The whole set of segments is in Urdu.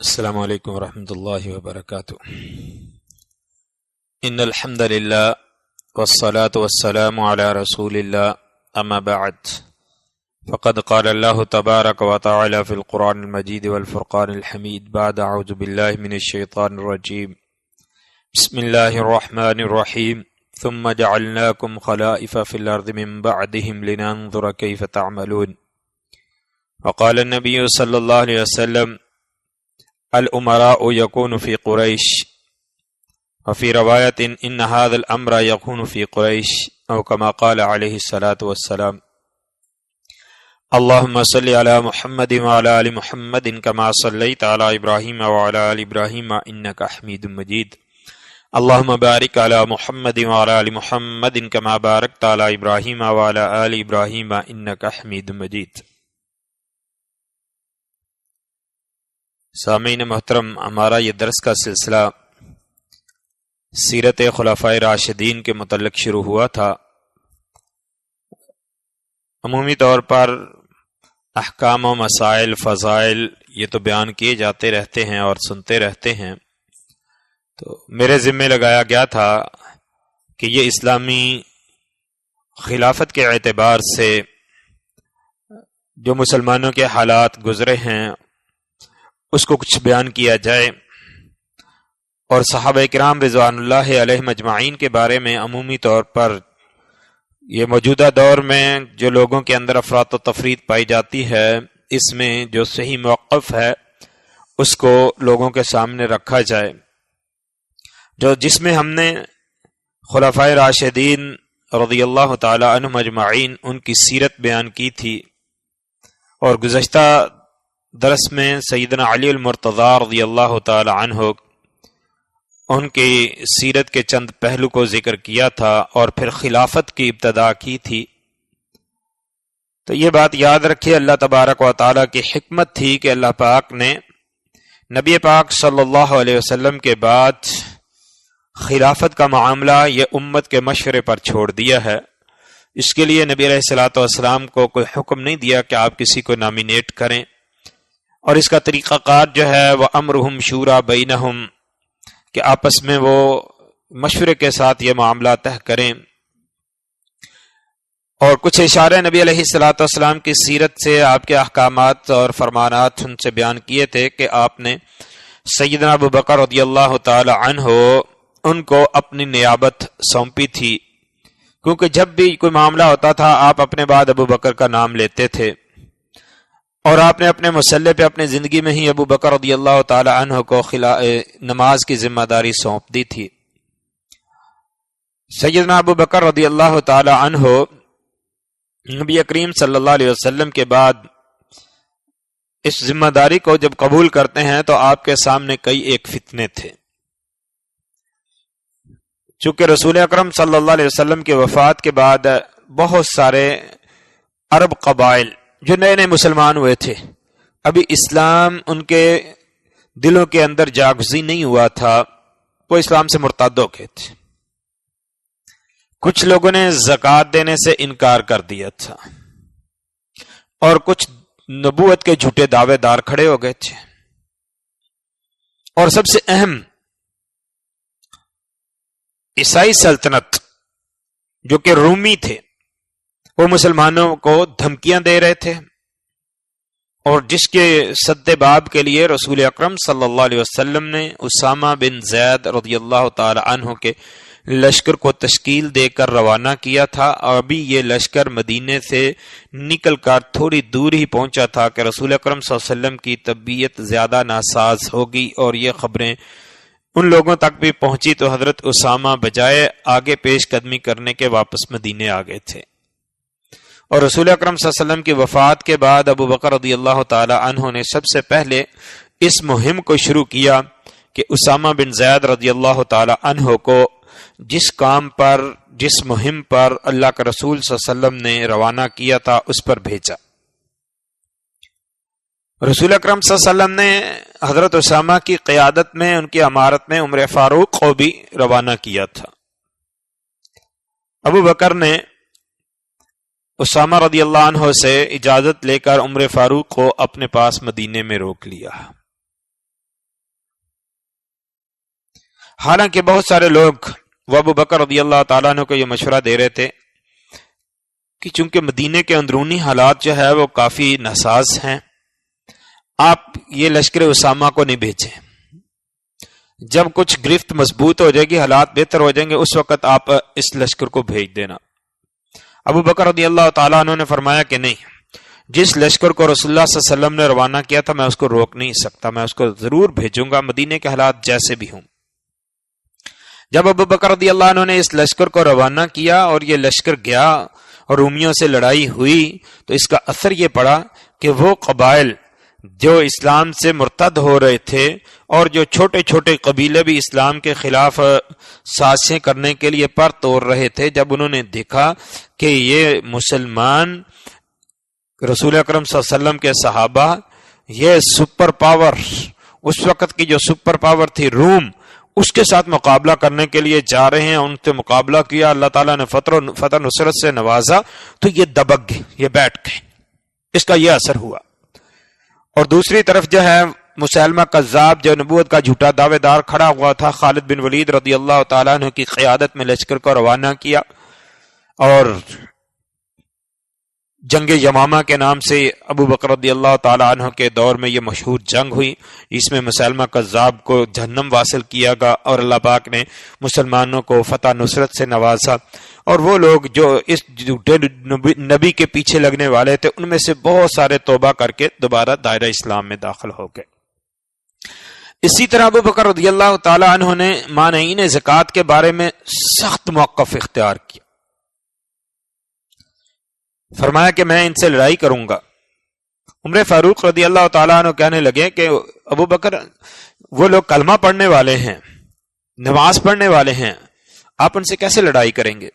السلام علیکم ورحمۃ اللہ وبرکاتہ۔ ان الحمد للہ والصلاة والسلام علی رسول اللہ، اما بعد فقد قال اللہ تبارک وتعالی فی القرآن المجید والفرقان الحمید بعد اعوذ باللہ من الشیطان الرجیم بسم اللہ الرحمن الرحیم ثم جعلناکم خلائف فی الارض من بعدہم لننظر کیف تعملون۔ وقال النبی صلی اللہ علیہ وسلم الامراء يكون في قريش، وفي رواية ان هذا الامر يكون في قريش، او كما قال عليه الصلاة والسلام۔ اللهم صل على محمد وعلى آل محمد كما صليت على ابراهيم وعلى آل ابراهيم انك حميد مجيد۔ اللهم بارك على محمد وعلى آل محمد كما باركت على ابراهيم وعلى آل ابراهيم انك حميد مجيد۔ سامعین محترم، ہمارا یہ درس کا سلسلہ سیرت خلفائے راشدین کے متعلق شروع ہوا تھا۔ عمومی طور پر احکام و مسائل، فضائل یہ تو بیان کیے جاتے رہتے ہیں اور سنتے رہتے ہیں، تو میرے ذمہ لگایا گیا تھا کہ یہ اسلامی خلافت کے اعتبار سے جو مسلمانوں کے حالات گزرے ہیں اس کو کچھ بیان کیا جائے، اور صحابہ کرام رضوان اللہ علیہم اجمعین کے بارے میں عمومی طور پر یہ موجودہ دور میں جو لوگوں کے اندر افراط و تفریط پائی جاتی ہے، اس میں جو صحیح موقف ہے اس کو لوگوں کے سامنے رکھا جائے، جس میں ہم نے خلفائے راشدین رضی اللہ تعالی عنہم اجمعین ان کی سیرت بیان کی تھی، اور گزشتہ درس میں سیدنا علی المرتضی رضی اللہ تعالی عنہ ان کی سیرت کے چند پہلو کو ذکر کیا تھا، اور پھر خلافت کی ابتدا کی تھی۔ تو یہ بات یاد رکھیے، اللہ تبارک و تعالی کی حکمت تھی کہ اللہ پاک نے نبی پاک صلی اللہ علیہ وسلم کے بعد خلافت کا معاملہ یہ امت کے مشورے پر چھوڑ دیا ہے۔ اس کے لیے نبی علیہ الصلوۃ والسلام کو کوئی حکم نہیں دیا کہ آپ کسی کو نامینیٹ کریں، اور اس کا طریقہ کار جو ہے وہ امرہم شورا بینہم، کہ آپس میں وہ مشورے کے ساتھ یہ معاملہ طے کریں۔ اور کچھ اشارے نبی علیہ الصلوۃ والسلام کی سیرت سے، آپ کے احکامات اور فرمانات ان سے بیان کیے تھے کہ آپ نے سیدنا ابو بکر رضی اللہ تعالی عنہ ان کو اپنی نیابت سونپی تھی، کیونکہ جب بھی کوئی معاملہ ہوتا تھا آپ اپنے بعد ابو بکر کا نام لیتے تھے، اور آپ نے اپنے مسلح پہ اپنی زندگی میں ہی ابو بکر رضی اللہ تعالی عنہ کو نماز کی ذمہ داری سونپ دی تھی۔ سیدنا ابو بکر رضی اللہ تعالی عنہ نبی کریم صلی اللہ علیہ وسلم کے بعد اس ذمہ داری کو جب قبول کرتے ہیں تو آپ کے سامنے کئی ایک فتنے تھے۔ چونکہ رسول اکرم صلی اللہ علیہ وسلم کی وفات کے بعد بہت سارے عرب قبائل جو نئے نئے مسلمان ہوئے تھے، ابھی اسلام ان کے دلوں کے اندر جاگزی نہیں ہوا تھا، وہ اسلام سے مرتد ہو گئے تھے۔ کچھ لوگوں نے زکوٰۃ دینے سے انکار کر دیا تھا، اور کچھ نبوت کے جھوٹے دعوے دار کھڑے ہو گئے تھے، اور سب سے اہم عیسائی سلطنت جو کہ رومی تھے، وہ مسلمانوں کو دھمکیاں دے رہے تھے، اور جس کے سد باب کے لیے رسول اکرم صلی اللہ علیہ وسلم نے اسامہ بن زید رضی اللہ تعالی عنہ کے لشکر کو تشکیل دے کر روانہ کیا تھا، اور ابھی یہ لشکر مدینے سے نکل کر تھوڑی دور ہی پہنچا تھا کہ رسول اکرم صلی اللہ علیہ وسلم کی طبیعت زیادہ ناساز ہوگی، اور یہ خبریں ان لوگوں تک بھی پہنچی تو حضرت اسامہ بجائے آگے پیش قدمی کرنے کے واپس مدینے آ گئے تھے۔ اور رسول اکرم صلی اللہ علیہ وسلم کی وفات کے بعد ابو بکر رضی اللہ تعالی عنہ نے سب سے پہلے اس مہم کو شروع کیا کہ اسامہ بن زید رضی اللہ تعالی عنہ کو جس کام پر، جس مہم پر اللہ کے رسول صلی اللہ علیہ وسلم نے روانہ کیا تھا اس پر بھیجا۔ رسول اکرم صلی اللہ علیہ وسلم نے حضرت اسامہ کی قیادت میں، ان کی امارت میں عمر فاروق کو بھی روانہ کیا تھا۔ ابو بکر نے اسامہ رضی اللہ عنہ سے اجازت لے کر عمر فاروق کو اپنے پاس مدینے میں روک لیا۔ حالانکہ بہت سارے لوگ وہ ابو بکر رضی اللہ تعالیٰ عنہ کو یہ مشورہ دے رہے تھے کہ چونکہ مدینے کے اندرونی حالات جو ہے وہ کافی ناساز ہیں، آپ یہ لشکر اسامہ کو نہیں بھیجیں، جب کچھ گرفت مضبوط ہو جائے گی، حالات بہتر ہو جائیں گے، اس وقت آپ اس لشکر کو بھیج دینا۔ ابو بکر رضی اللہ تعالیٰ عنہ نے فرمایا کہ نہیں، جس لشکر کو رسول اللہ صلی اللہ علیہ وسلم نے روانہ کیا تھا میں اس کو روک نہیں سکتا، میں اس کو ضرور بھیجوں گا، مدینے کے حالات جیسے بھی ہوں۔ جب ابو بکر رضی اللہ عنہ نے اس لشکر کو روانہ کیا اور یہ لشکر گیا اور رومیوں سے لڑائی ہوئی، تو اس کا اثر یہ پڑا کہ وہ قبائل جو اسلام سے مرتد ہو رہے تھے اور جو چھوٹے چھوٹے قبیلے بھی اسلام کے خلاف سازشیں کرنے کے لیے پر توڑ رہے تھے، جب انہوں نے دیکھا کہ یہ مسلمان رسول اکرم صلی اللہ علیہ وسلم کے صحابہ، یہ سپر پاور، اس وقت کی جو سپر پاور تھی روم، اس کے ساتھ مقابلہ کرنے کے لیے جا رہے ہیں، ان سے مقابلہ کیا، اللہ تعالیٰ نے فتح نصرت سے نوازا، تو یہ دبک گئے، یہ بیٹھ گئے، اس کا یہ اثر ہوا۔ اور دوسری طرف جو ہے مسیلمہ کذاب جو نبوت کا جھوٹا دعوے دار کھڑا ہوا تھا، خالد بن ولید رضی اللہ تعالیٰ عنہ کی قیادت میں لشکر کو روانہ کیا، اور جنگ یمامہ کے نام سے ابو بکر رضی اللہ تعالیٰ عنہ کے دور میں یہ مشہور جنگ ہوئی، اس میں مسیلمہ کذاب کو جہنم واصل کیا گیا اور اللہ پاک نے مسلمانوں کو فتح نصرت سے نوازا، اور وہ لوگ جو اس جھوٹے نبی کے پیچھے لگنے والے تھے ان میں سے بہت سارے توبہ کر کے دوبارہ دائرہ اسلام میں داخل ہو گئے۔ اسی طرح ابو بکر رضی اللہ تعالیٰ عنہ نے مانعین زکوٰۃ کے بارے میں سخت موقف اختیار کیا، فرمایا کہ میں ان سے لڑائی کروں گا۔ عمر فاروق رضی اللہ تعالیٰ عنہ کہنے لگے کہ ابو بکر، وہ لوگ کلمہ پڑھنے والے ہیں، نماز پڑھنے والے ہیں، آپ ان سے کیسے لڑائی کریں گے؟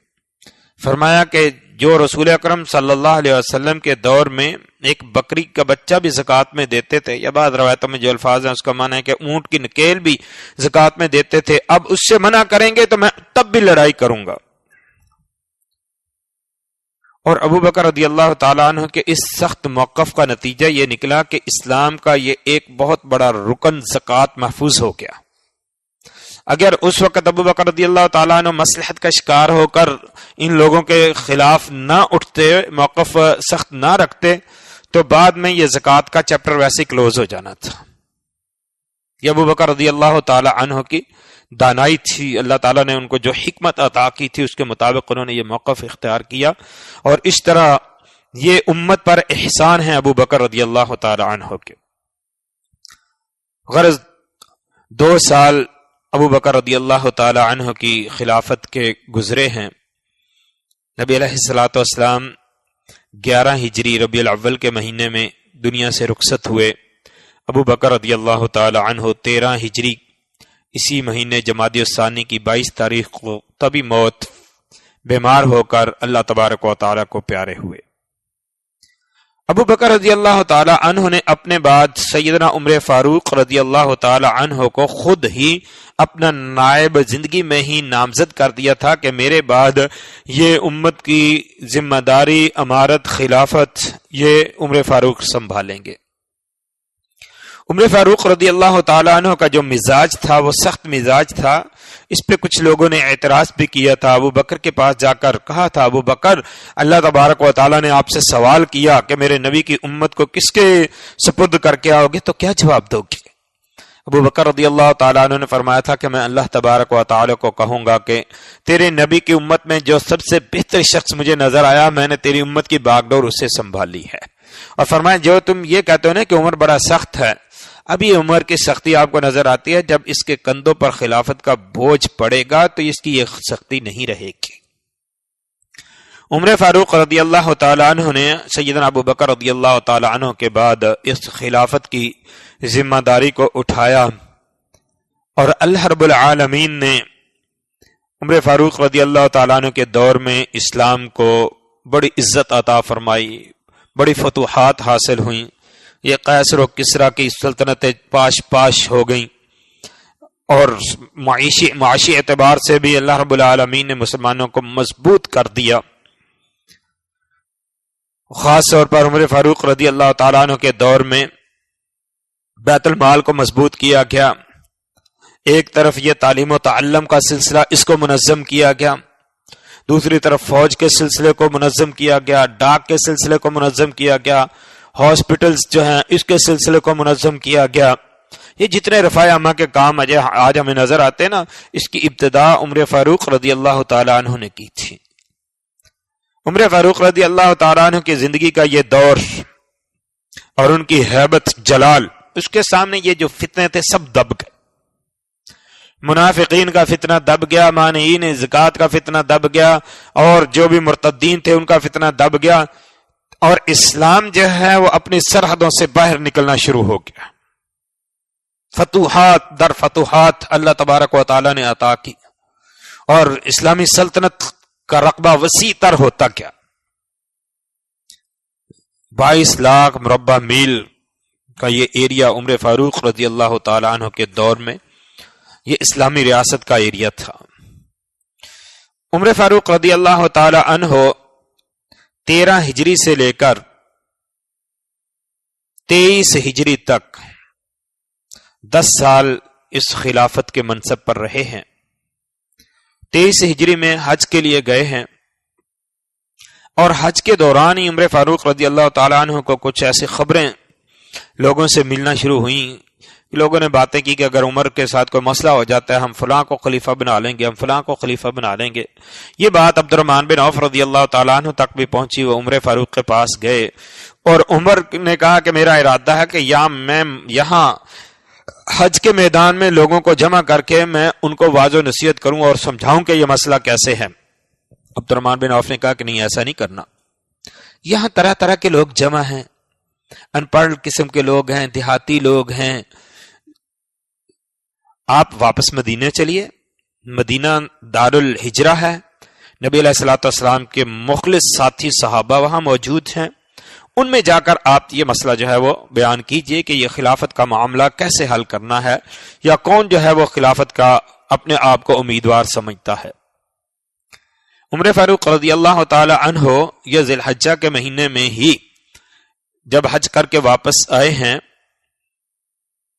فرمایا کہ جو رسول اکرم صلی اللہ علیہ وسلم کے دور میں ایک بکری کا بچہ بھی زکوٰۃ میں دیتے تھے، یا بعض روایتوں میں جو الفاظ ہیں اس کا معنی ہے کہ اونٹ کی نکیل بھی زکوٰۃ میں دیتے تھے، اب اس سے منع کریں گے تو میں تب بھی لڑائی کروں گا۔ اور ابو بکر رضی اللہ تعالیٰ عنہ کے اس سخت موقف کا نتیجہ یہ نکلا کہ اسلام کا یہ ایک بہت بڑا رکن زکوٰۃ محفوظ ہو گیا۔ اگر اس وقت ابو بکر رضی اللہ تعالیٰ عنہ مصلحت کا شکار ہو کر ان لوگوں کے خلاف نہ اٹھتے، موقف سخت نہ رکھتے، تو بعد میں یہ زکوٰۃ کا چیپٹر ویسے کلوز ہو جانا تھا۔ یہ ابو بکر رضی اللہ تعالیٰ عنہ کی دانائی تھی، اللہ تعالیٰ نے ان کو جو حکمت عطا کی تھی اس کے مطابق انہوں نے یہ موقف اختیار کیا، اور اس طرح یہ امت پر احسان ہے ابو بکر رضی اللہ تعالیٰ عنہ کے۔ غرض 2 سال ابو بکر رضی اللہ تعالی عنہ کی خلافت کے گزرے ہیں۔ نبی علیہ الصلوۃ والسلام 11 ہجری ربیع الاول کے مہینے میں دنیا سے رخصت ہوئے۔ ابو بکر رضی اللہ تعالی عنہ 13 ہجری اسی مہینے جمادی الثانی کی 22 تاریخ کو طبی موت، بیمار ہو کر اللہ تبارک و تعالی کو پیارے ہوئے۔ ابو بکر رضی اللہ تعالی عنہ نے اپنے بعد سیدنا عمر فاروق رضی اللہ تعالی عنہ کو خود ہی اپنا نائب زندگی میں ہی نامزد کر دیا تھا کہ میرے بعد یہ امت کی ذمہ داری، امارت، خلافت یہ عمر فاروق سنبھالیں گے۔ عمر فاروق رضی اللہ تعالی عنہ کا جو مزاج تھا وہ سخت مزاج تھا، اس پہ کچھ لوگوں نے اعتراض بھی کیا تھا۔ ابو بکر کے پاس جا کر کہا تھا، ابو بکر اللہ تبارک و تعالیٰ نے آپ سے سوال کیا کہ میرے نبی کی امت کو کس کے سپرد کر کے آؤ گے تو کیا جواب دو گے؟ ابو بکر رضی اللہ تعالیٰ عنہ نے فرمایا تھا کہ میں اللہ تبارک و تعالیٰ کو کہوں گا کہ تیرے نبی کی امت میں جو سب سے بہتر شخص مجھے نظر آیا، میں نے تیری امت کی باغ ڈور اسے سنبھالی ہے۔ اور فرمایا جو تم یہ کہتے ہو نا کہ عمر بڑا سخت ہے، اب یہ عمر کی سختی آپ کو نظر آتی ہے، جب اس کے کندھوں پر خلافت کا بوجھ پڑے گا تو اس کی یہ سختی نہیں رہے گی۔ عمر فاروق رضی اللہ تعالیٰ عنہ نے سیدنا ابو بکر رضی اللہ تعالیٰ عنہ کے بعد اس خلافت کی ذمہ داری کو اٹھایا، اور اللہ رب العالمین نے عمر فاروق رضی اللہ تعالیٰ عنہ کے دور میں اسلام کو بڑی عزت عطا فرمائی، بڑی فتوحات حاصل ہوئیں، یہ قیصر و کسریٰ کی سلطنتیں پاش ہو گئیں، اور معاشی اعتبار سے بھی اللہ رب العالمین نے مسلمانوں کو مضبوط کر دیا۔ خاص طور پر عمر فاروق رضی اللہ تعالیٰ عنہ کے دور میں بیت المال کو مضبوط کیا گیا، ایک طرف یہ تعلیم و تعلم کا سلسلہ، اس کو منظم کیا گیا، دوسری طرف فوج کے سلسلے کو منظم کیا گیا، ڈاک کے سلسلے کو منظم کیا گیا، ہاسپٹلز جو ہیں اس کے سلسلے کو منظم کیا گیا۔ یہ جتنے رفاع عامہ کے کام آج ہمیں نظر آتے ہیں نا، اس کی ابتدا عمر فاروق رضی اللہ تعالی عنہ نے کی تھی۔ عمر فاروق رضی اللہ تعالی عنہ کی زندگی کا یہ دور اور ان کی ہیبت جلال، اس کے سامنے یہ جو فتنے تھے سب دب گئے۔ منافقین کا فتنہ دب گیا، مانعین زکوٰۃ کا فتنہ دب گیا، اور جو بھی مرتدین تھے ان کا فتنہ دب گیا، اور اسلام جو ہے وہ اپنی سرحدوں سے باہر نکلنا شروع ہو گیا۔ فتوحات در فتوحات اللہ تبارک و تعالی نے عطا کی، اور اسلامی سلطنت کا رقبہ وسیع تر ہوتا گیا۔ 22 لاکھ مربع میل کا یہ ایریا عمر فاروق رضی اللہ تعالی عنہ کے دور میں یہ اسلامی ریاست کا ایریا تھا۔ عمر فاروق رضی اللہ تعالی عنہ 13 ہجری سے لے کر 23 ہجری تک 10 سال اس خلافت کے منصب پر رہے ہیں۔ 23 ہجری میں حج کے لیے گئے ہیں، اور حج کے دوران ہی عمر فاروق رضی اللہ تعالی عنہ کو کچھ ایسی خبریں لوگوں سے ملنا شروع ہوئیں۔ لوگوں نے باتیں کی کہ اگر عمر کے ساتھ کوئی مسئلہ ہو جاتا ہے ہم فلاں کو خلیفہ بنا لیں گے، ہم فلاں کو خلیفہ بنا لیں گے۔ یہ بات عبد الرحمن بن عوف رضی اللہ تعالیٰ عنہ تک بھی پہنچی۔ وہ عمر فاروق کے پاس گئے، اور عمر نے کہا کہ میرا ارادہ ہے کہ میں یہاں حج کے میدان میں لوگوں کو جمع کر کے میں ان کو واضح و نصیحت کروں اور سمجھاؤں کہ یہ مسئلہ کیسے ہے۔ عبد الرحمن بن عوف نے کہا کہ نہیں، ایسا نہیں کرنا، یہاں طرح طرح کے لوگ جمع ہیں، ان پڑھ قسم کے لوگ ہیں، دیہاتی لوگ ہیں، آپ واپس مدینے چلیے، مدینہ دار الہجرہ ہے، نبی علیہ الصلوۃ والسلام کے مخلص ساتھی صحابہ وہاں موجود ہیں، ان میں جا کر آپ یہ مسئلہ جو ہے وہ بیان کیجئے کہ یہ خلافت کا معاملہ کیسے حل کرنا ہے، یا کون جو ہے وہ خلافت کا اپنے آپ کو امیدوار سمجھتا ہے۔ عمر فاروق رضی اللہ تعالی عنہ یہ ذی الحجہ کے مہینے میں ہی جب حج کر کے واپس آئے ہیں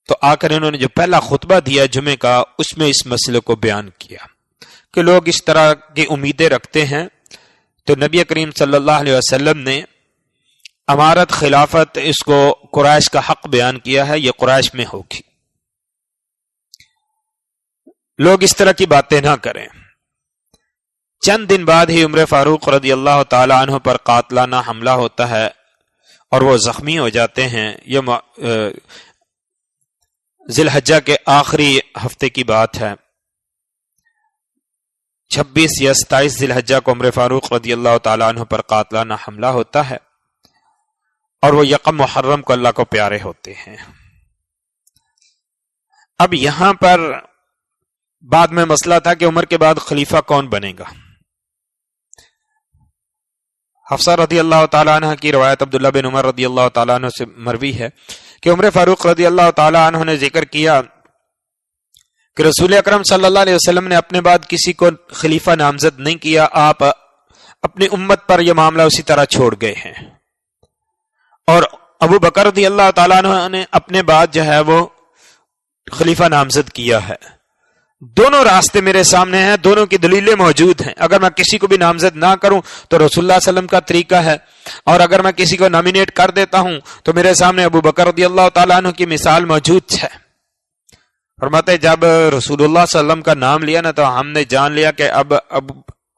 تو آ کر انہوں نے جو پہلا خطبہ دیا جمعے کا، اس میں اس مسئلے کو بیان کیا کہ لوگ اس طرح کی امیدیں رکھتے ہیں، تو نبی کریم صلی اللہ علیہ وسلم نے امارت خلافت اس کو قریش کا حق بیان کیا ہے، یہ قریش میں ہوگی، لوگ اس طرح کی باتیں نہ کریں۔ چند دن بعد ہی عمر فاروق رضی اللہ تعالی عنہ پر قاتلانہ حملہ ہوتا ہے اور وہ زخمی ہو جاتے ہیں۔ یہ ذی الحجہ کے آخری ہفتے کی بات ہے، 26 یا 27 ذی الحجہ کو عمر فاروق رضی اللہ تعالی عنہ پر قاتلانہ حملہ ہوتا ہے، اور وہ یکم محرم کو اللہ کو پیارے ہوتے ہیں۔ اب یہاں پر بعد میں مسئلہ تھا کہ عمر کے بعد خلیفہ کون بنے گا۔ حفصہ رضی اللہ تعالیٰ عنہ کی روایت عبداللہ بن عمر رضی اللہ تعالیٰ عنہ سے مروی ہے کہ عمر فاروق رضی اللہ تعالیٰ عنہ نے ذکر کیا کہ رسول اکرم صلی اللہ علیہ وسلم نے اپنے بعد کسی کو خلیفہ نامزد نہیں کیا، آپ اپنی امت پر یہ معاملہ اسی طرح چھوڑ گئے ہیں، اور ابو بکر رضی اللہ تعالیٰ عنہ نے اپنے بعد جو ہے وہ خلیفہ نامزد کیا ہے۔ دونوں راستے میرے سامنے ہیں، دونوں کی دلیلیں موجود ہیں۔ اگر میں کسی کو بھی نامزد نہ کروں تو رسول اللہ صلی اللہ علیہ وسلم کا طریقہ ہے، اور اگر میں کسی کو نامینیٹ کر دیتا ہوں تو میرے سامنے ابو بکر رضی اللہ تعالیٰ عنہ کی مثال موجود ہے۔ فرماتے جب رسول اللہ صلی اللہ علیہ وسلم کا نام لیا نا تو ہم نے جان لیا کہ اب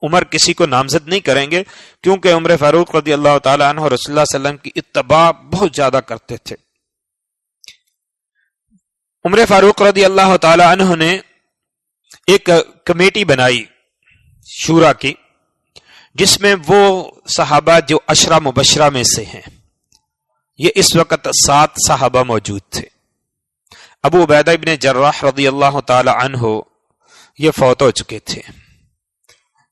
عمر کسی کو نامزد نہیں کریں گے، کیونکہ عمر فاروق رضی اللہ تعالیٰ عنہ رسول اللہ صلی اللہ علیہ وسلم کی اتباع بہت زیادہ کرتے تھے۔ عمر فاروق رضی اللہ تعالیٰ عنہ نے ایک کمیٹی بنائی شورا کی، جس میں وہ صحابہ جو عشرہ مبشرہ میں سے ہیں، یہ اس وقت 7 صحابہ موجود تھے۔ ابو عبیدہ ابن جراح رضی اللہ تعالی عنہ یہ فوت ہو چکے تھے،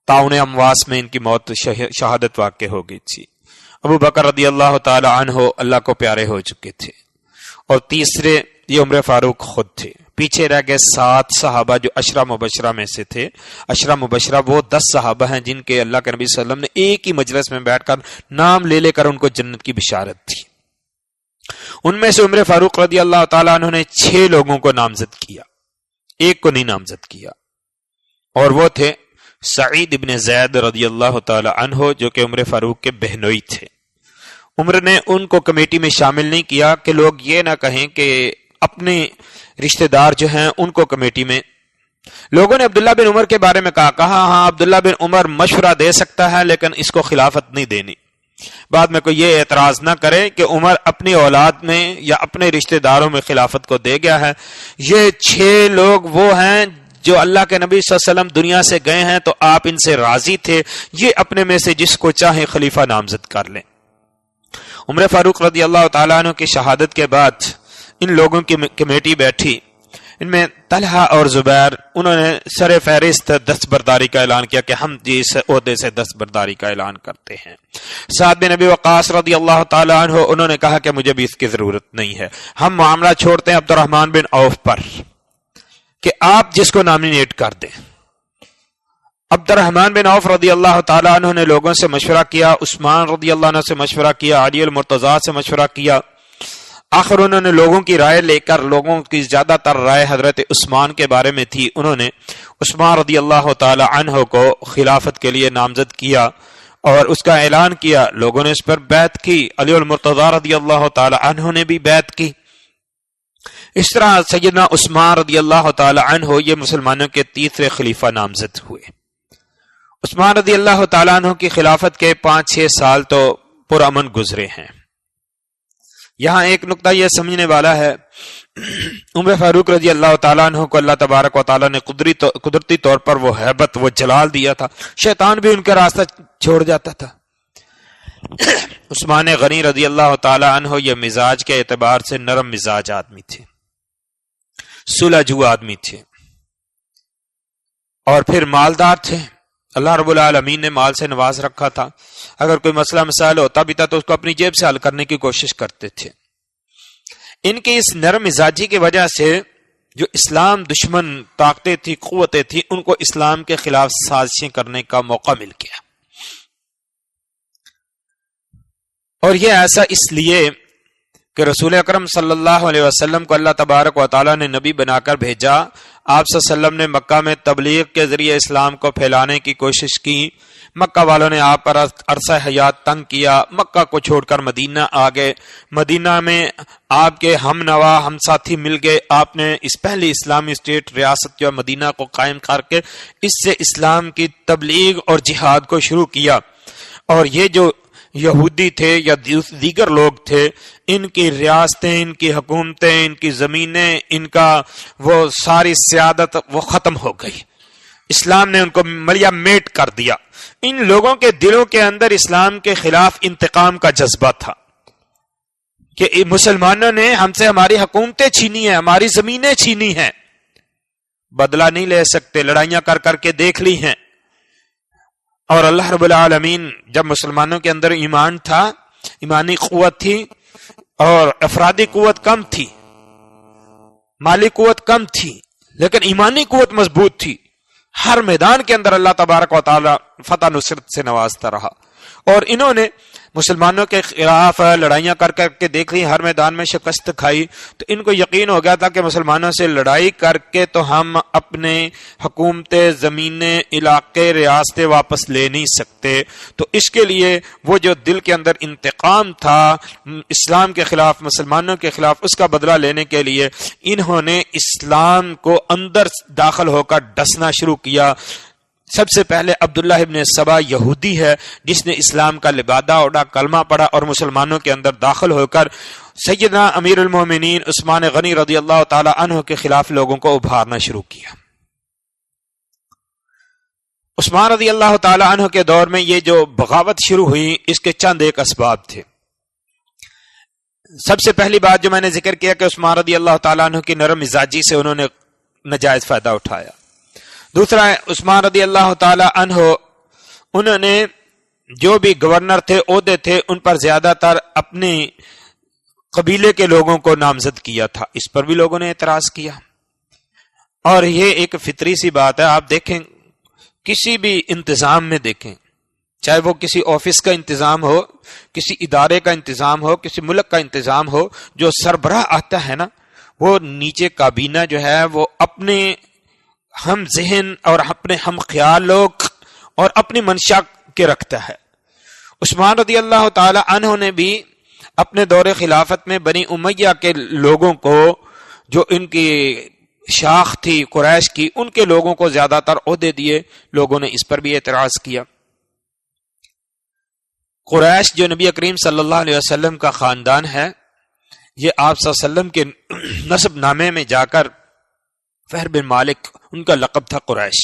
طاعون امواس میں ان کی موت شہادت واقع ہو گئی تھی۔ ابو بکر رضی اللہ تعالی عنہ اللہ کو پیارے ہو چکے تھے، اور تیسرے یہ عمر فاروق خود تھے۔ پیچھے رہ گئے 7 صحابہ جو عشرہ مبشرہ میں سے تھے۔ عشرہ مبشرہ وہ 10 صحابہ ہیں جن کے اللہ کے نبی صلی اللہ علیہ وسلم نے ایک ہی مجلس میں بیٹھ کر نام لے کر ان کو جنت کی بشارت تھی۔ ان میں سے عمر فاروق رضی اللہ تعالیٰ عنہ نے 6 لوگوں کو نامزد کیا۔ ایک کو نہیں نامزد کیا، اور وہ تھے سعید ابن زید رضی اللہ تعالی عنہ، جو کہ عمر فاروق کے بہنوئی تھے۔ عمر نے ان کو کمیٹی میں شامل نہیں کیا کہ لوگ یہ نہ کہیں کہ اپنے رشتہ دار جو ہیں ان کو کمیٹی میں۔ لوگوں نے عبداللہ بن عمر کے بارے میں کہا ہاں عبداللہ بن عمر مشورہ دے سکتا ہے لیکن اس کو خلافت نہیں دینی۔ بعد میں کوئی یہ اعتراض نہ کرے کہ عمر اپنی اولاد میں یا اپنے رشتہ داروں میں خلافت کو دے گیا ہے۔ یہ 6 لوگ وہ ہیں جو اللہ کے نبی صلی اللہ علیہ وسلم دنیا سے گئے ہیں تو آپ ان سے راضی تھے، یہ اپنے میں سے جس کو چاہیں خلیفہ نامزد کر لیں۔ عمر فاروق رضی اللہ تعالیٰ عنہ کی شہادت کے بعد ان لوگوں کی کمیٹی بیٹھی، ان میں طلحہ اور زبیر، انہوں نے سر فہرست دستبرداری کا اعلان کیا کہ ہم اس عہدے سے دستبرداری کا اعلان کرتے ہیں۔ سعد بن ابی وقاص رضی اللہ تعالی عنہ، انہوں نے کہا کہ مجھے بھی اس کی ضرورت نہیں ہے، ہم معاملہ چھوڑتے ہیں عبد الرحمن بن عوف پر کہ آپ جس کو نامینیٹ کر دیں۔ عبد الرحمن بن عوف رضی اللہ تعالی عنہ نے لوگوں سے مشورہ کیا، عثمان رضی اللہ عنہ سے مشورہ کیا، علی المرتضیٰ سے مشورہ کیا، آخر انہوں نے لوگوں کی رائے لے کر، لوگوں کی زیادہ تر رائے حضرت عثمان کے بارے میں تھی، انہوں نے عثمان رضی اللہ تعالی عنہ کو خلافت کے لیے نامزد کیا اور اس کا اعلان کیا۔ لوگوں نے اس پر بیعت کی، علی المرتضیٰ رضی اللہ تعالی عنہ نے بھی بیعت کی۔ اس طرح سیدنا عثمان رضی اللہ تعالی عنہ یہ مسلمانوں کے تیسرے خلیفہ نامزد ہوئے۔ عثمان رضی اللہ تعالی عنہ کی خلافت کے 5-6 سال تو پرامن گزرے ہیں۔ یہاں ایک نقطہ یہ سمجھنے والا ہے، عمر فاروق رضی اللہ تعالیٰ عنہ کو اللہ تبارک و تعالیٰ نے قدرتی طور پر وہ ہیبت، وہ جلال دیا تھا، شیطان بھی ان کا راستہ چھوڑ جاتا تھا۔ عثمان غنی رضی اللہ تعالیٰ عنہ یہ مزاج کے اعتبار سے نرم مزاج آدمی تھے، صلح جو آدمی تھے، اور پھر مالدار تھے۔ اللہ رب العالمین نے مال سے نواز رکھا تھا، اگر کوئی مسئلہ مسائل ہوتا بھی تھا تو اس کو اپنی جیب سے حل کرنے کی کوشش کرتے تھے۔ ان کی اس نرم مزاجی کی وجہ سے جو اسلام دشمن طاقتیں تھی، قوتیں تھی، ان کو اسلام کے خلاف سازشیں کرنے کا موقع مل گیا۔ اور یہ ایسا اس لیے کہ رسول اکرم صلی اللہ علیہ وسلم کو اللہ تبارک و تعالیٰ نے نبی بنا کر بھیجا، آپ صلی اللہ علیہ وسلم نے مکہ میں تبلیغ کے ذریعے اسلام کو پھیلانے کی کوشش کی، مکہ والوں نے آپ پر عرصہ حیات تنگ کیا، مکہ کو چھوڑ کر مدینہ آ گئے، مدینہ میں آپ کے ہم نوا ہم ساتھی مل گئے، آپ نے اس پہلی اسلامی اسٹیٹ ریاست جو مدینہ کو قائم کر کے اس سے اسلام کی تبلیغ اور جہاد کو شروع کیا۔ اور یہ جو یہودی تھے یا دیگر لوگ تھے، ان کی ریاستیں، ان کی حکومتیں، ان کی زمینیں، ان کا وہ ساری سیادت وہ ختم ہو گئی، اسلام نے ان کو ملیا میٹ کر دیا۔ ان لوگوں کے دلوں کے اندر اسلام کے خلاف انتقام کا جذبہ تھا کہ مسلمانوں نے ہم سے ہماری حکومتیں چھینی ہیں، ہماری زمینیں چھینی ہیں، بدلہ نہیں لے سکتے، لڑائیاں کر کر کے دیکھ لی ہیں۔ اور اللہ رب العالمین جب مسلمانوں کے اندر ایمان تھا، ایمانی قوت تھی اور افرادی قوت کم تھی، مالی قوت کم تھی، لیکن ایمانی قوت مضبوط تھی، ہر میدان کے اندر اللہ تبارک و تعالی فتح نصرت سے نوازتا رہا۔ اور انہوں نے مسلمانوں کے خلاف لڑائیاں کر کر کے دیکھ لی، ہر میدان میں شکست کھائی، تو ان کو یقین ہو گیا تھا کہ مسلمانوں سے لڑائی کر کے تو ہم اپنے حکومتیں، زمینیں، علاقے، ریاستیں واپس لے نہیں سکتے۔ تو اس کے لیے وہ جو دل کے اندر انتقام تھا اسلام کے خلاف، مسلمانوں کے خلاف، اس کا بدلہ لینے کے لیے انہوں نے اسلام کو اندر داخل ہو کر ڈسنا شروع کیا۔ سب سے پہلے عبداللہ ابن سبا یہودی ہے جس نے اسلام کا لبادہ اوڑھا، کلمہ پڑھا اور مسلمانوں کے اندر داخل ہو کر سیدنا امیر المومنین عثمان غنی رضی اللہ تعالی عنہ کے خلاف لوگوں کو ابھارنا شروع کیا۔ عثمان رضی اللہ تعالی عنہ کے دور میں یہ جو بغاوت شروع ہوئی، اس کے چند ایک اسباب تھے۔ سب سے پہلی بات جو میں نے ذکر کیا کہ عثمان رضی اللہ تعالی عنہ کی نرم مزاجی سے انہوں نے ناجائز فائدہ اٹھایا۔ دوسرا ہے عثمان رضی اللہ تعالی عنہ، انہوں نے جو بھی گورنر تھے، عہدے تھے، ان پر زیادہ تر اپنے قبیلے کے لوگوں کو نامزد کیا تھا، اس پر بھی لوگوں نے اعتراض کیا۔ اور یہ ایک فطری سی بات ہے، آپ دیکھیں کسی بھی انتظام میں دیکھیں، چاہے وہ کسی آفس کا انتظام ہو، کسی ادارے کا انتظام ہو، کسی ملک کا انتظام ہو، جو سربراہ آتا ہے نا، وہ نیچے کابینہ جو ہے وہ اپنے ہم ذہن اور اپنے ہم خیال لوگ اور اپنی منشا کے رکھتا ہے۔ عثمان رضی اللہ تعالی عنہ نے بھی اپنے دور خلافت میں بنی امیہ کے لوگوں کو، جو ان کی شاخ تھی قریش کی، ان کے لوگوں کو زیادہ تر عہدے دیے۔ لوگوں نے اس پر بھی اعتراض کیا۔ قریش جو نبی کریم صلی اللہ علیہ وسلم کا خاندان ہے، یہ آپ صلی اللہ علیہ وسلم کے نسب نامے میں جا کر فہر بن مالک ان کا لقب تھا قریش۔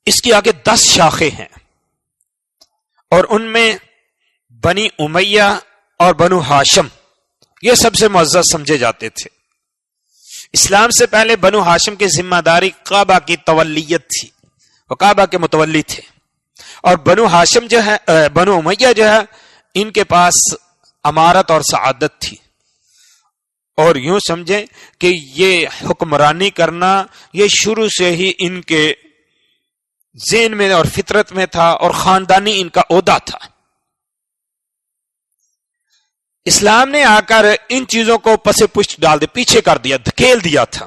اس کی آگے 10 شاخیں ہیں، اور ان میں بنی امیہ اور بنو ہاشم یہ سب سے معزز سمجھے جاتے تھے۔ اسلام سے پہلے بنو ہاشم کی ذمہ داری کعبہ کی تولیت تھی، وہ کعبہ کے متولی تھے، اور بنو ہاشم جو ہے، بنو امیہ جو ہے، ان کے پاس امارت اور سعادت تھی۔ اور یوں سمجھیں کہ یہ حکمرانی کرنا یہ شروع سے ہی ان کے ذہن میں اور فطرت میں تھا، اور خاندانی ان کا عہدہ تھا۔ اسلام نے آ کر ان چیزوں کو پس پشت ڈال دیا، پیچھے کر دیا، دھکیل دیا تھا،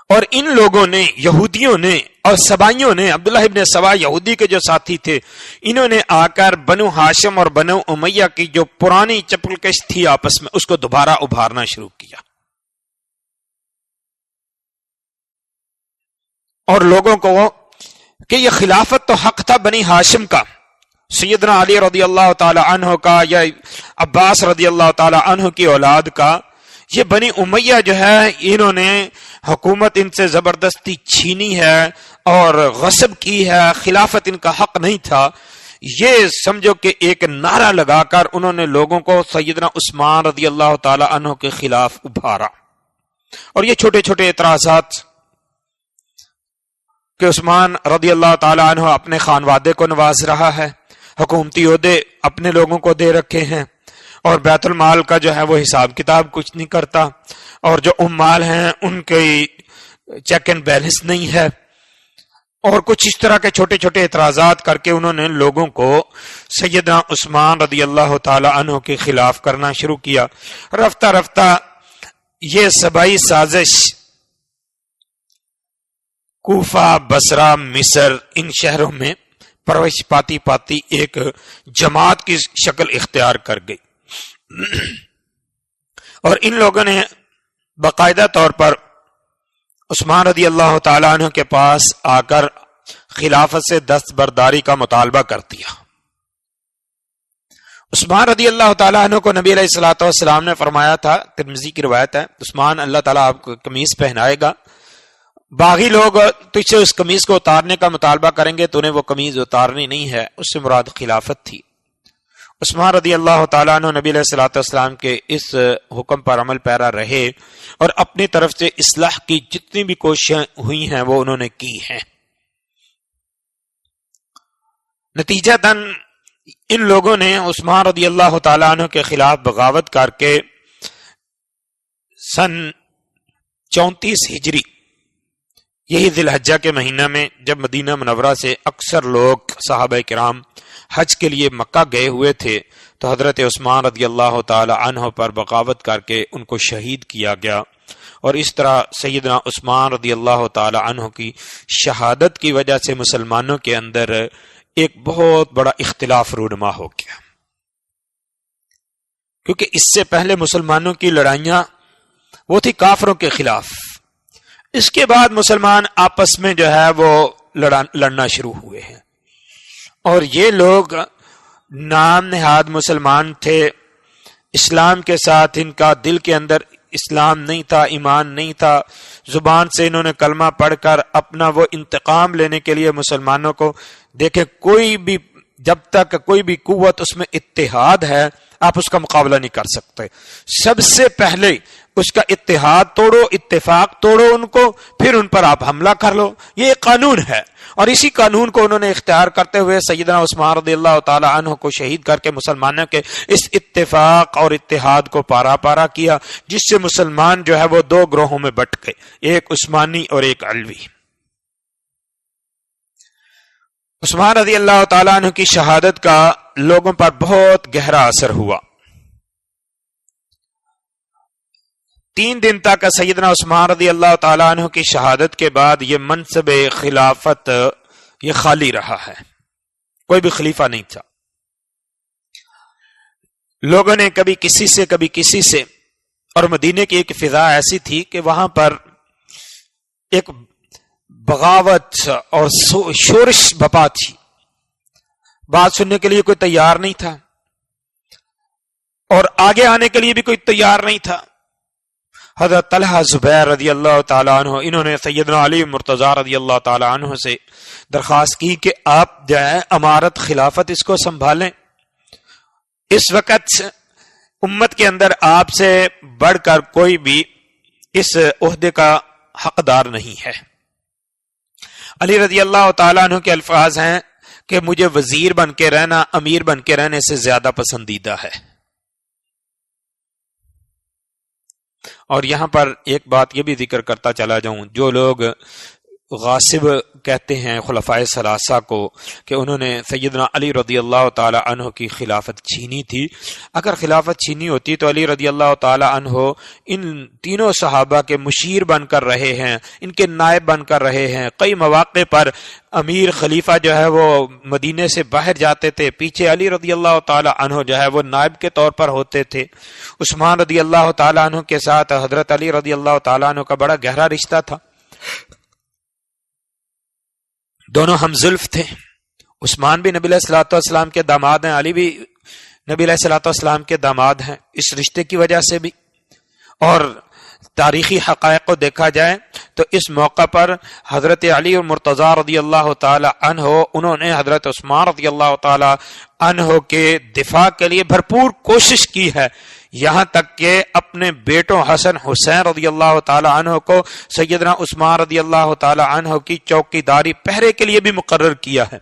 اور ان لوگوں نے، یہودیوں نے اور سبائیوں نے، عبداللہ ابن سبا یہودی کے جو ساتھی تھے، انہوں نے آ کر بنو ہاشم اور بنو امیہ کی جو پرانی چپلکش تھی آپس میں، اس کو دوبارہ ابھارنا شروع کیا، اور لوگوں کو کہ یہ خلافت تو حق تھا بنی ہاشم کا، سیدنا علی رضی اللہ تعالی عنہ کا یا عباس رضی اللہ تعالی عنہ کی اولاد کا۔ یہ بنی امیہ جو ہے، انہوں نے حکومت ان سے زبردستی چھینی ہے اور غصب کی ہے، خلافت ان کا حق نہیں تھا۔ یہ سمجھو کہ ایک نعرہ لگا کر انہوں نے لوگوں کو سیدنا عثمان رضی اللہ تعالی عنہ کے خلاف ابھارا، اور یہ چھوٹے چھوٹے اعتراضات کہ عثمان رضی اللہ تعالی عنہ اپنے خانوادے کو نواز رہا ہے، حکومتی عہدے اپنے لوگوں کو دے رکھے ہیں، اور بیت المال کا جو ہے وہ حساب کتاب کچھ نہیں کرتا، اور جو مال ہیں ان کی چیک اینڈ بیلنس نہیں ہے، اور کچھ اس طرح کے چھوٹے چھوٹے اعتراضات کر کے انہوں نے لوگوں کو سیدنا عثمان رضی اللہ تعالی عنہ کے خلاف کرنا شروع کیا۔ رفتہ رفتہ یہ سبائی سازش کوفہ، بصرہ، مصر، ان شہروں میں پروش پاتی پاتی ایک جماعت کی شکل اختیار کر گئی، اور ان لوگوں نے باقاعدہ طور پر عثمان رضی اللہ تعالیٰ عنہ کے پاس آ کر خلافت سے دستبرداری کا مطالبہ کر دیا۔ عثمان رضی اللہ تعالیٰ عنہ کو نبی علیہ الصلوۃ والسلام نے فرمایا تھا، ترمذی کی روایت ہے، عثمان اللہ تعالیٰ آپ کو قمیص پہنائے گا، باغی لوگ تجھ سے اس قمیص کو اتارنے کا مطالبہ کریں گے، تو انہیں وہ قمیض اتارنی نہیں ہے، اس سے مراد خلافت تھی۔ عثمان رضی اللہ تعالیٰ عنہ نبی علیہ الصلوۃ والسلام کے اس حکم پر عمل پیرا رہے، اور اپنی طرف سے اصلاح کی جتنی بھی کوششیں ہوئی ہیں وہ انہوں نے کی ہیں۔ نتیجتاً ان لوگوں نے عثمان رضی اللہ تعالیٰ عنہ کے خلاف بغاوت کر کے سن 34 ہجری، یہی ذی الحجہ کے مہینہ میں جب مدینہ منورہ سے اکثر لوگ صحابہ کرام حج کے لیے مکہ گئے ہوئے تھے، تو حضرت عثمان رضی اللہ تعالی عنہ پر بغاوت کر کے ان کو شہید کیا گیا، اور اس طرح سیدنا عثمان رضی اللہ تعالی عنہ کی شہادت کی وجہ سے مسلمانوں کے اندر ایک بہت بڑا اختلاف رونما ہو گیا، کیونکہ اس سے پہلے مسلمانوں کی لڑائیاں وہ تھی کافروں کے خلاف، اس کے بعد مسلمان آپس میں جو ہے وہ لڑنا شروع ہوئے ہیں، اور یہ لوگ نام نہاد مسلمان تھے، اسلام کے ساتھ ان کا دل کے اندر اسلام نہیں تھا، ایمان نہیں تھا، زبان سے انہوں نے کلمہ پڑھ کر اپنا وہ انتقام لینے کے لیے مسلمانوں کو دیکھیں، کوئی بھی جب تک کوئی بھی قوت اس میں اتحاد ہے آپ اس کا مقابلہ نہیں کر سکتے، سب سے پہلے اس کا اتحاد توڑو، اتفاق توڑو ان کو، پھر ان پر آپ حملہ کر لو، یہ ایک قانون ہے، اور اسی قانون کو انہوں نے اختیار کرتے ہوئے سیدنا عثمان رضی اللہ تعالی عنہ کو شہید کر کے مسلمانوں کے اس اتفاق اور اتحاد کو پارا پارا کیا، جس سے مسلمان جو ہے وہ دو گروہوں میں بٹ گئے، ایک عثمانی اور ایک علوی۔ عثمان رضی اللہ تعالی عنہ کی شہادت کا لوگوں پر بہت گہرا اثر ہوا۔ 3 دن تک سیدنا عثمان رضی اللہ تعالیٰ عنہ کی شہادت کے بعد یہ منصب خلافت یہ خالی رہا ہے، کوئی بھی خلیفہ نہیں تھا۔ لوگوں نے کبھی کسی سے، اور مدینے کی ایک فضا ایسی تھی کہ وہاں پر ایک بغاوت اور شورش بپا تھی، بات سننے کے لیے کوئی تیار نہیں تھا اور آگے آنے کے لیے بھی کوئی تیار نہیں تھا۔ حضرت طلحہ زبیر رضی اللہ تعالیٰ عنہ انہوں نے سیدنا علی مرتضیٰ رضی اللہ تعالیٰ عنہ سے درخواست کی کہ آپ جو ہے امارت خلافت اس کو سنبھالیں، اس وقت امت کے اندر آپ سے بڑھ کر کوئی بھی اس عہدے کا حقدار نہیں ہے۔ علی رضی اللہ تعالیٰ عنہ کے الفاظ ہیں کہ مجھے وزیر بن کے رہنا امیر بن کے رہنے سے زیادہ پسندیدہ ہے۔ اور یہاں پر ایک بات یہ بھی ذکر کرتا چلا جاؤں، جو لوگ غاصب کہتے ہیں خلفائے ثلاثہ کو کہ انہوں نے سیدنا علی رضی اللہ تعالی عنہ کی خلافت چھینی تھی، اگر خلافت چھینی ہوتی تو علی رضی اللہ تعالی عنہ ان تینوں صحابہ کے مشیر بن کر رہے ہیں، ان کے نائب بن کر رہے ہیں۔ کئی مواقع پر امیر خلیفہ جو ہے وہ مدینے سے باہر جاتے تھے، پیچھے علی رضی اللہ تعالی عنہ جو ہے وہ نائب کے طور پر ہوتے تھے۔ عثمان رضی اللہ تعالی عنہ کے ساتھ حضرت علی رضی اللہ تعالی عنہ کا بڑا گہرا رشتہ تھا، دونوں ہم زلف تھے۔ عثمان بھی نبی علیہ الصلوۃ والسلام کے داماد ہیں، علی بھی نبی علیہ الصلوۃ والسلام کے داماد ہیں، اس رشتے کی وجہ سے بھی۔ اور تاریخی حقائق کو دیکھا جائے تو اس موقع پر حضرت علی اور مرتضیٰ رضی اللہ تعالی عنہ انہوں نے حضرت عثمان رضی اللہ تعالی عنہ کے دفاع کے لیے بھرپور کوشش کی ہے، یہاں تک کہ اپنے بیٹوں حسن حسین رضی اللہ تعالی عنہ کو سیدنا عثمان رضی اللہ تعالی عنہ کی چوکیداری پہرے کے لیے بھی مقرر کیا ہے۔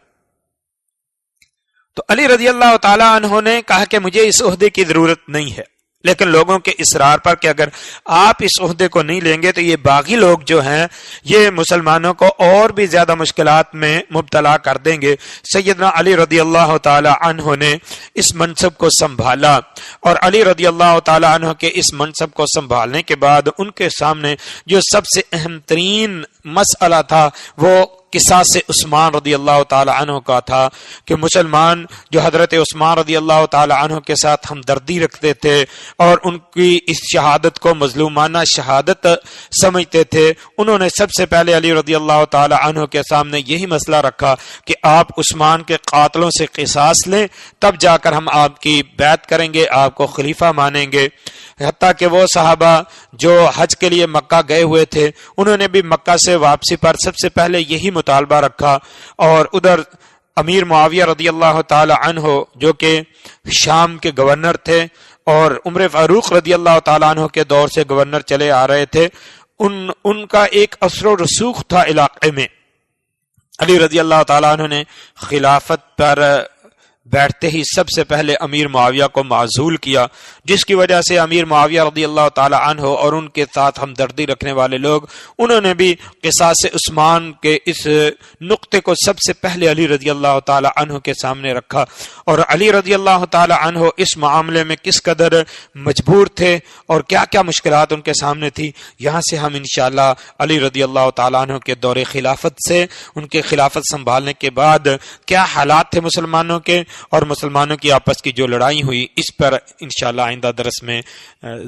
تو علی رضی اللہ تعالی عنہ نے کہا کہ مجھے اس عہدے کی ضرورت نہیں ہے، لیکن لوگوں کے اصرار پر کہ اگر آپ اس عہدے کو نہیں لیں گے تو یہ باغی لوگ جو ہیں یہ مسلمانوں کو اور بھی زیادہ مشکلات میں مبتلا کر دیں گے۔ سیدنا علی رضی اللہ تعالی عنہ نے اس منصب کو سنبھالا، اور علی رضی اللہ تعالی عنہ کے اس منصب کو سنبھالنے کے بعد ان کے سامنے جو سب سے اہم ترین مسئلہ تھا وہ قصاص عثمان رضی اللہ تعالی عنہ کا تھا، کہ مسلمان جو حضرت عثمان رضی اللہ تعالی عنہ کے ساتھ ہمدردی رکھتے تھے اور ان کی اس شہادت کو مظلومانہ شہادت سمجھتے تھے، انہوں نے سب سے پہلے علی رضی اللہ تعالی عنہ کے سامنے یہی مسئلہ رکھا کہ آپ عثمان کے قاتلوں سے قصاص لیں، تب جا کر ہم آپ کی بیعت کریں گے، آپ کو خلیفہ مانیں گے۔ حتیٰ کہ وہ صحابہ جو حج کے لیے مکہ گئے ہوئے تھے انہوں نے بھی مکہ سے واپسی پر سب سے پہلے یہی مطالبہ رکھا، اور ادھر امیر معاویہ رضی اللہ تعالی عنہ جو کہ شام کے گورنر تھے اور عمر فاروق رضی اللہ تعالی عنہ کے دور سے گورنر چلے آ رہے تھے، ان کا ایک اثر و رسوخ تھا علاقے میں۔ علی رضی اللہ تعالی عنہ نے خلافت پر بیٹھتے ہی سب سے پہلے امیر معاویہ کو معزول کیا، جس کی وجہ سے امیر معاویہ رضی اللہ تعالی عنہ اور ان کے ساتھ ہمدردی رکھنے والے لوگ انہوں نے بھی قصاص عثمان کے اس نقطے کو سب سے پہلے علی رضی اللہ تعالی عنہ کے سامنے رکھا، اور علی رضی اللہ تعالی عنہ اس معاملے میں کس قدر مجبور تھے اور کیا کیا مشکلات ان کے سامنے تھی، یہاں سے ہم انشاءاللہ علی رضی اللہ تعالی عنہ کے دور خلافت سے ان کے خلافت سنبھالنے کے بعد کیا حالات تھے مسلمانوں کے اور مسلمانوں کی آپس کی جو لڑائی ہوئی اس پر انشاءاللہ آئندہ درس میں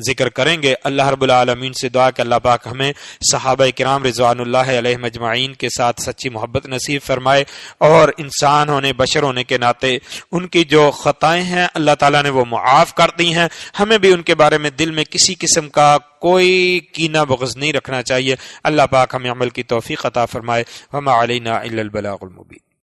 ذکر کریں گے۔ اللہ رب العالمین سے دعا کہ اللہ پاک ہمیں صحابہ کرام رضوان اللہ علیہم اجمعین کے ساتھ سچی محبت نصیب فرمائے، اور انسان ہونے بشر ہونے کے ناطے ان کی جو خطائیں ہیں اللہ تعالیٰ نے وہ معاف کر دی ہیں، ہمیں بھی ان کے بارے میں دل میں کسی قسم کا کوئی کینہ بغض نہیں رکھنا چاہیے۔ اللہ پاک ہمیں عمل کی توفیق عطا فرمائے۔ وما علینا الا البلاغ المبین۔